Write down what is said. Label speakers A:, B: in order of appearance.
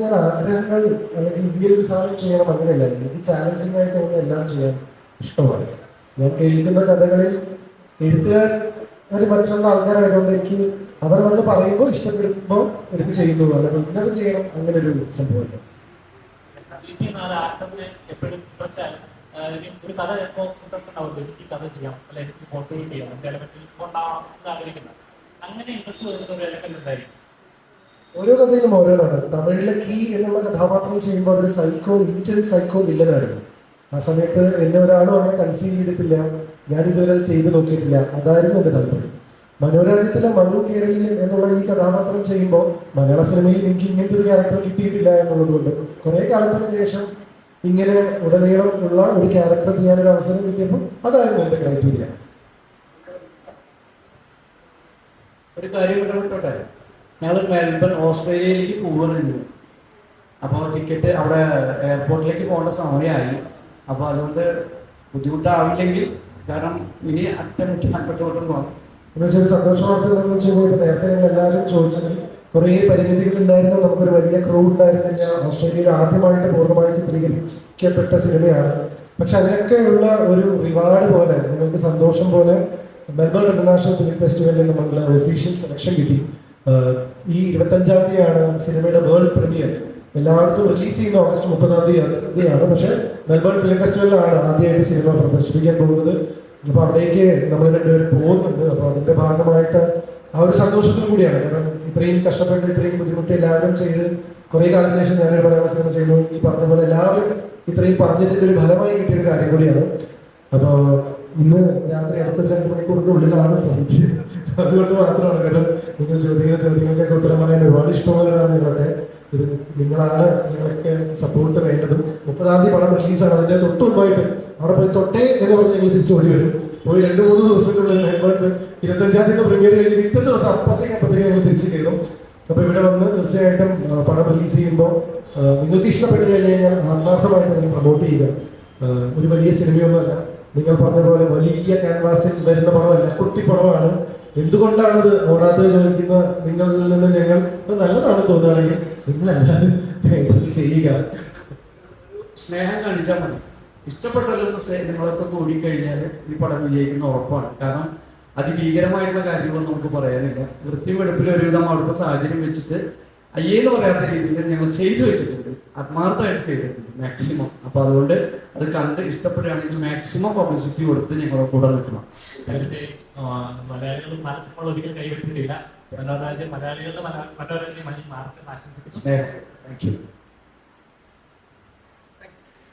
A: ഞാൻ ആഗ്രഹങ്ങൾ അല്ലെങ്കിൽ ഇങ്ങനൊരു സാധനം ചെയ്യണം അങ്ങനെയല്ല. എനിക്ക് ചാലഞ്ചിങ് ആയി തോന്നുന്ന എല്ലാം ചെയ്യാൻ ഇഷ്ടമാണ്. ഞാൻ എഴുതുന്ന കഥകളിൽ എഴുത്തുകാർ മറ്റുള്ള ആൾക്കാരായതുകൊണ്ട് എനിക്ക് അവർ വന്ന് പറയുമ്പോൾ ഇഷ്ടപ്പെടുമ്പോൾ എനിക്ക് ചെയ്യുന്നു, അല്ലെങ്കിൽ ഇന്നത് ചെയ്യണം അങ്ങനെ ഒരു സംഭവമില്ല.
B: ഒരു കഥ ചിലപ്പോൾ ഇൻട്രസ്റ്റ് ഉണ്ടാവുമല്ലോ, എനിക്ക് കഥ ചെയ്യാം അല്ലെ, എനിക്ക് മോട്ടിവേറ്റ് ചെയ്യാം, എന്റെ എലമെന്റിൽ കൊണ്ടാണെന്ന് ആഗ്രഹിക്കുന്നത്. അങ്ങനെ ഇൻട്രസ്റ്റ് വരുന്ന ഒരു എലമെന്റ് എന്തായിരിക്കും?
A: ഓരോ കഥയിലും ഓരോന്നാണ്. തമിഴിലെ കീ എന്നുള്ള കഥാപാത്രം ചെയ്യുമ്പോൾ അതൊരു ഇന്റൻസ് സൈക്കോ വില്ലനായിരുന്നു. ആ സമയത്ത് എന്നെ ഒരാളും അങ്ങനെ കൺസീവ് ചെയ്തിട്ടില്ല, ഞാനിതുവരെ അത് ചെയ്ത് നോക്കിയിട്ടില്ല. അതായിരുന്നു എൻ്റെ താല്പര്യം. മനോരാജ്യത്തിലെ മനു കേരളീയൻ എന്നുള്ള ഈ കഥാപാത്രം ചെയ്യുമ്പോൾ മലയാള സിനിമയിൽ എനിക്ക് ഇങ്ങനത്തെ ഒരു ക്യാരക്ടർ കിട്ടിയിട്ടില്ല എന്നുള്ളത് കൊണ്ട് കുറെ കാലത്തിന് ശേഷം ഇങ്ങനെ ഉടനീളം ഉള്ള ഒരു ക്യാരക്ടർ ചെയ്യാനൊരു അവസരം കിട്ടിയപ്പോൾ അതായിരുന്നു എൻ്റെ ക്രൈറ്റീരിയ.
C: ഒരു കാര്യം ഇടപെട്ടോട്ടെ, ഞങ്ങൾ മെൽബൺ ഓസ്ട്രേലിയയിലേക്ക് പോകുന്നുണ്ട്. അപ്പോൾ ടിക്കറ്റ് അവിടെ എയർപോർട്ടിലേക്ക് പോകേണ്ട സമയമായി. അപ്പോൾ അതുകൊണ്ട് ബുദ്ധിമുട്ടാവില്ലെങ്കിൽ, കാരണം ഇനി അറ്റമുറ്റോട്ടും പോകാം.
A: എന്നുവെച്ചാൽ സന്തോഷ വാർത്ത എന്താണെന്ന് വെച്ചാൽ നേരത്തെ ഞങ്ങൾ എല്ലാവരും ചോദിച്ചതിൽ കുറേ പരിമിതികൾ ഉണ്ടായിരുന്നു. നമുക്കൊരു വലിയ ക്രൂ ഉണ്ടായിരുന്നില്ല. ഓസ്ട്രേലിയയിൽ ആദ്യമായിട്ട് പൂർണ്ണമായി ചിത്രീകരിക്കപ്പെട്ട സിനിമയാണ്. പക്ഷെ അതിനൊക്കെയുള്ള ഒരു റിവാർഡ് പോലെ, നിങ്ങൾക്ക് സന്തോഷം പോലെ മെൽബൺ ഇന്റർനാഷണൽ ഫിലിം ഫെസ്റ്റിവലിൽ നമ്മളുടെ ഒഫീഷ്യൽ സെലക്ഷൻ കിട്ടി. ഈ 25-ാം തീയതിയാണ് സിനിമയുടെ വേൾഡ് പ്രീമിയർ. എല്ലായിടത്തും റിലീസ് ചെയ്യുന്ന ഓഗസ്റ്റ് 30-ാം തീയതിയാണ്. പക്ഷെ മെൽബൺ ഫിലിം ഫെസ്റ്റിവലിലാണ് ആദ്യമായിട്ട് സിനിമ പ്രദർശിപ്പിക്കാൻ പോകുന്നത്. അപ്പൊ അവിടേക്ക് നമ്മൾ രണ്ടുപേരും പോകുന്നുണ്ട്. അപ്പൊ അതിന്റെ ഭാഗമായിട്ട് ആ ഒരു സന്തോഷത്തിൽ കൂടിയാണ്. കാരണം ഇത്രയും കഷ്ടപ്പെട്ട് ഇത്രയും ബുദ്ധിമുട്ടി എല്ലാവരും ചെയ്ത് കുറെ കാലത്തിന് ശേഷം ഞാനൊരു മലയാള സിനിമ ചെയ്യുന്നു. ഈ പറഞ്ഞ പോലെ എല്ലാവരും ഇത്രയും പറഞ്ഞതിന്റെ ഒരു ഫലമായി കിട്ടിയൊരു കാര്യം കൂടിയാണ്. അപ്പൊ ഇന്ന് രാത്രി അടുത്തൊരു 2 മണിക്കൂറിന്റെ ഉള്ളിലാണ് ഫ്ലൈറ്റ്. അതുകൊണ്ട് മാത്രമാണ്. കാരണം നിങ്ങൾ ചോദിക്കുന്ന ചോദ്യങ്ങൾക്കൊക്കെ ഉത്തരം പറയാൻ ഒരുപാട് ഇഷ്ടമുള്ളവരാണ് നിങ്ങളൊക്കെ. ഇത് നിങ്ങളാണ് നിങ്ങളൊക്കെ സപ്പോർട്ട് വേണ്ടതും. 30-ാം തീയതി പടം റിലീസാണ്. അതിന്റെ തൊട്ട് മുമ്പായിട്ട് അവിടെ പോയി തൊട്ടേ എന്ന് പറഞ്ഞ് ഞങ്ങൾ തിരിച്ചു ഓടി വരും. പോയി 2-3 ദിവസത്തിനുള്ളിൽ 25-ാം തീയതി പ്രീമിയർ കഴിഞ്ഞ് 20 ദിവസം അപ്പത്തേക്ക് ഞങ്ങൾ തിരിച്ചു കയറും. അപ്പൊ ഇവിടെ വന്ന് തീർച്ചയായിട്ടും പടം റിലീസ് ചെയ്യുമ്പോൾ നിങ്ങൾക്ക് ഇഷ്ടപ്പെട്ട് കഴിഞ്ഞാൽ ആത്മാർത്ഥമായിട്ട് നിങ്ങൾ പ്രൊമോട്ട് ചെയ്യുക. ഒരു വലിയ സിനിമയൊന്നുമല്ല, നിങ്ങൾ പറഞ്ഞ പോലെ വലിയ ക്യാൻവാസിൽ വരുന്ന പടമല്ല, കുട്ടി പടമാണ്. എന്തുകൊണ്ടാണത് ഓടാത്തത് ചോദിക്കുന്ന നിങ്ങളിൽ നിന്ന് ഞങ്ങൾ നല്ലതാണ് തോന്നുകയാണെങ്കിൽ നിങ്ങളെല്ലാവരും ചെയ്യുക.
C: സ്നേഹം കാണിച്ചാൽ മതി. ഇഷ്ടപ്പെട്ടല്ലോ നിങ്ങളൊക്കെ കൂടിക്കഴിഞ്ഞാൽ ഈ പടം വിജയിക്കുന്ന ഉറപ്പാണ്. കാരണം അതിഭീകരമായിട്ടുള്ള കാര്യങ്ങളൊന്നും നമുക്ക് പറയാനില്ല. വൃത്തിയും വെടുപ്പിലും ഒരുവിധം അവിടുത്തെ സാഹചര്യം വെച്ചിട്ട് അയ്യേന്ന് പറയാത്ത രീതിയിൽ ഞങ്ങൾ ചെയ്തു വെച്ചിട്ടുണ്ട്, ആത്മാർത്ഥമായിട്ട് ചെയ്തിട്ടുണ്ട് മാക്സിമം. അപ്പൊ അതുകൊണ്ട് അത് കണ്ട് ഇഷ്ടപ്പെടുകയാണെങ്കിൽ മാക്സിമം പബ്ലിസിറ്റി കൊടുത്ത് ഞങ്ങളെ കൂടെ നിൽക്കണം.
B: മലയാളികൾ മലയാളം ഒരിക്കലും കൈവരുത്തിയിട്ടില്ല. മലയാളികളുടെ മനോരാജ്യം മാർക്ക് ആശംസിക്കുന്നു.
C: Thank you.